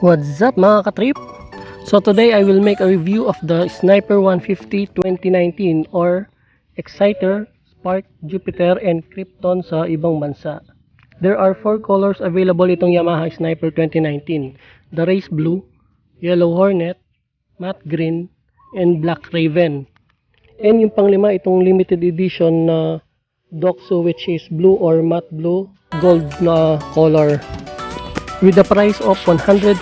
What's up mga katrip? So today I will make a review of the SNIPER150 2019 or Exciter, Spark, Jupiter, and Krypton sa ibang bansa. There are 4 colors available itong Yamaha Sniper 2019. The Race Blue, Yellow Hornet, Matte Green, and Black Raven. And yung panglima itong limited edition na DOXOU, which is blue or matte blue gold na color, with the price of 104,900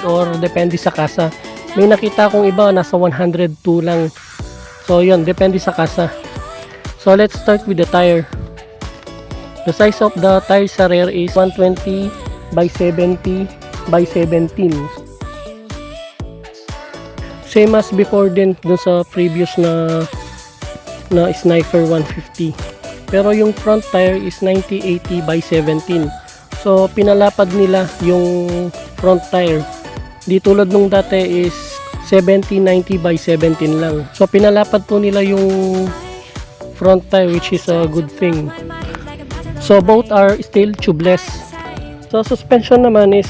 or depende sa kasa. May nakita kong iba nasa 102 lang. So yun, depende sa kasa. So let's start with the tire. The size of the tire sa rear is 120 by 70 by 17. Same as before din dun sa previous na Sniper 150. Pero yung front tire is 90-80 by 17. So pinalapad nila yung front tire. Di tulad nung dati is 70-90 by 17 lang. So pinalapad po nila yung front tire, which is a good thing. So both are still tubeless. So suspension naman is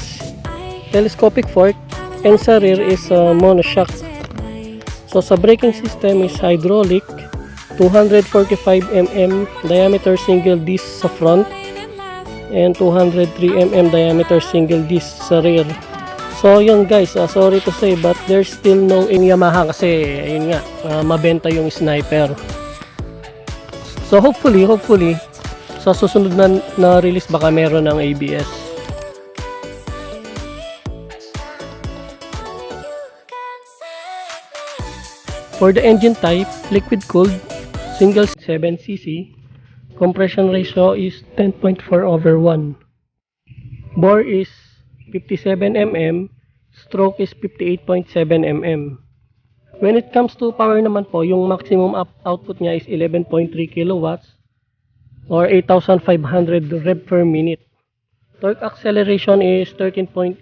telescopic fork, and sa rear is monoshock. So sa braking system is hydraulic, 245mm diameter single disc sa front, and 203mm diameter single disc sa rear. So yun guys, sorry to say but there's still no in Yamaha kasi yun nga, mabenta yung Sniper. So hopefully sa susunod na release baka meron ng ABS. For the engine type, liquid cooled, single 7cc, compression ratio is 10.4/1. Bore is 57mm, stroke is 58.7mm. When it comes to power naman po, yung maximum output niya is 11.3 kilowatts or 8,500 rev per minute. Torque acceleration is 13.8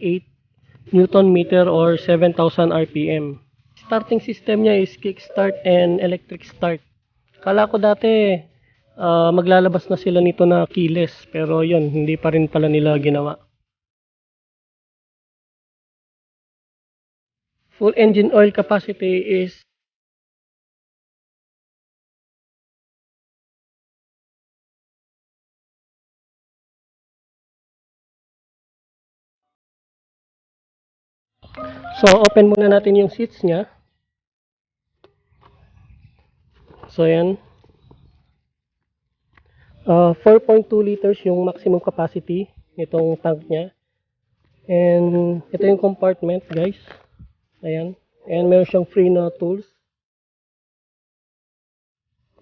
Newton meter or 7,000 RPM. Starting system niya is kickstart and electric start. Kala ko dati maglalabas na sila nito na keyless, pero yun, hindi pa rin pala nila ginawa. Full engine oil capacity is 4. So open muna natin yung seats niya. So yan, 4.2 liters yung maximum capacity nitong tank niya. And ito yung compartment guys. Ayan. And meron siyang free na tools.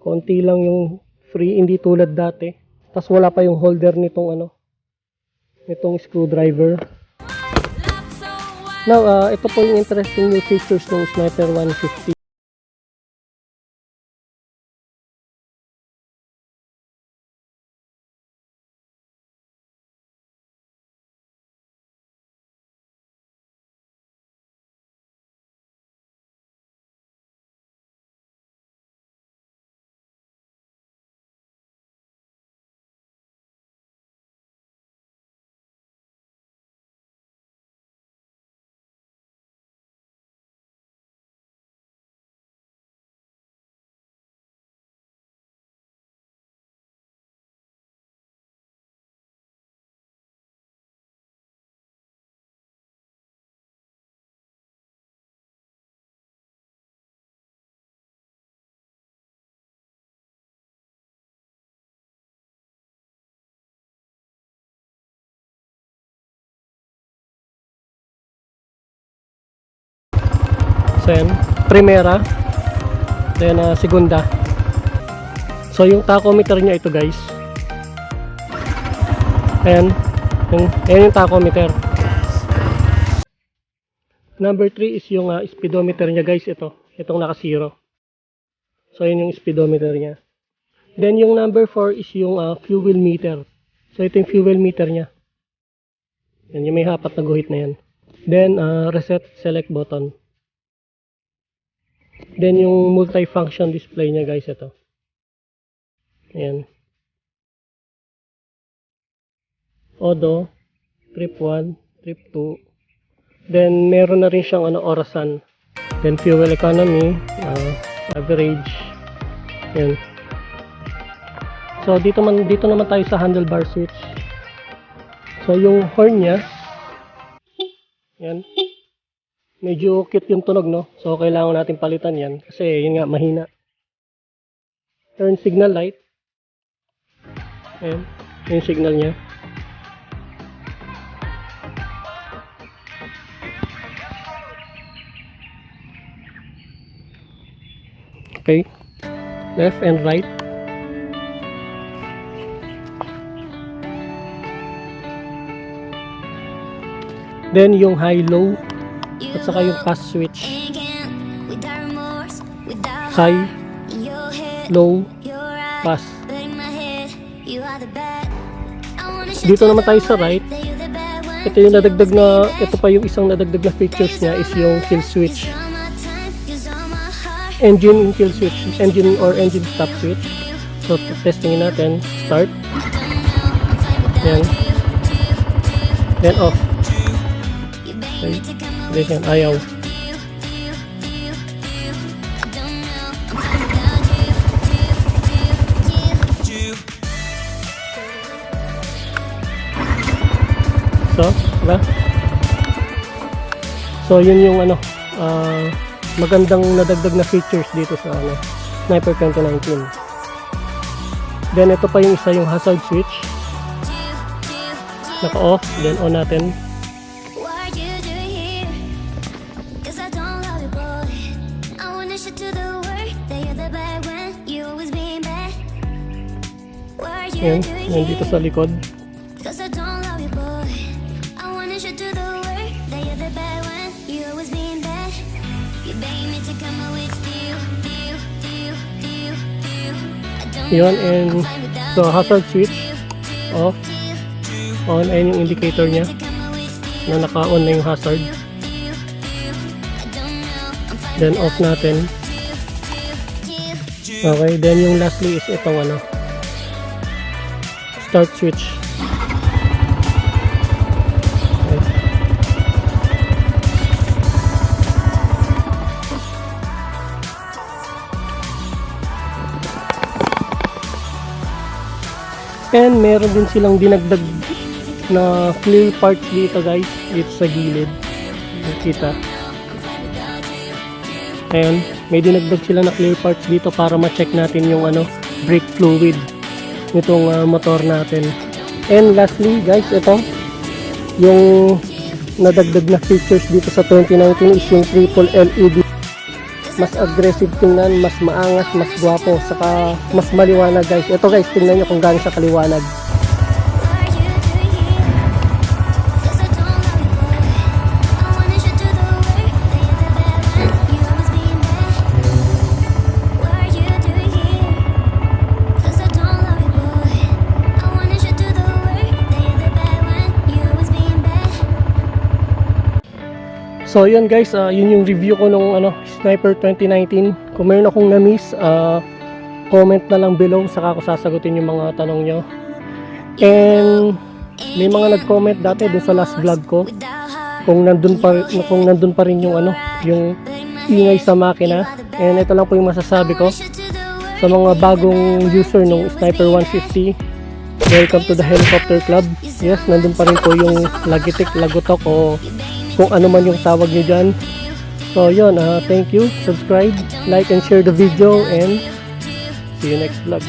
Konti lang yung free, hindi tulad dati. Tapos wala pa yung holder nitong nitong screwdriver. Now, ito po yung interesting new features ng Sniper 150. So yan, primera, then segunda. So yung tachometer niya ito guys. Ayan, ayan yung tachometer. Number 3 is yung speedometer niya guys, itong naka 0. So yun yung speedometer niya. Then yung number 4 is yung fuel meter. So ito yung fuel meter niya. Yan, yung may hapat na guhit na yan. Then reset select button. Then yung multi-function display niya guys, ito. Ayan. Auto, trip 1, trip 2. Then meron na rin siyang orasan. Then fuel economy, average. Yan. So dito naman tayo sa handlebar switch. So yung horn niya, yan. Medyo cute yung tunog, no? So kailangan natin palitan yan kasi yun nga mahina. Turn signal light. Ayan, yung signal niya. Okay, left and right. Then yung high-low at saka yung pass switch. High, low, pass. Dito naman tayo sa right. Ito yung nadagdag na, ito pa yung isang nadagdag na features niya is yung kill switch. Engine kill switch, engine or engine stop switch. So testingin natin, start. Yan. Then off. Okay. Then ayaw. So, diba? So yun yung magandang nadagdag na features dito sa Sniper 2019. Then ito pa yung isa, yung hazard switch. Naka-off, then on natin. Yan, nandito sa likod. Yun, and so hazard switch off, on, ayun yung indicator niya na naka-on na yung hazard. Then off natin. Okay, then yung lastly is itong start switch. And meron din silang dinagdag na clear parts dito guys, dito sa gilid. Nakita. Ayan, may dinagdag sila na clear parts dito para ma-check natin yung brake fluid nitong motor natin. And lastly guys, ito yung nadagdag na features dito sa 2019 is yung triple LED. Mas aggressive tingnan, mas maangas, mas gwapo, saka mas maliwanag guys. Ito guys, tingnan nyo kung gaano siya kaliwanag. So yun guys, yun yung review ko nung Sniper 2019. Kung mayroon akong na-miss, comment na lang below, saka ako sasagutin yung mga tanong nyo. And may mga nag-comment dati dun sa last vlog ko kung nandun pa rin yung yung ingay sa makina. And ito lang po yung masasabi ko sa mga bagong user ng Sniper150. Welcome to the Helicopter Club. Yes, nandun pa rin po yung lagitik, lagutok o kung ano man yung tawag nyo dyan. So yun, thank you, subscribe, like and share the video, and see you next vlog.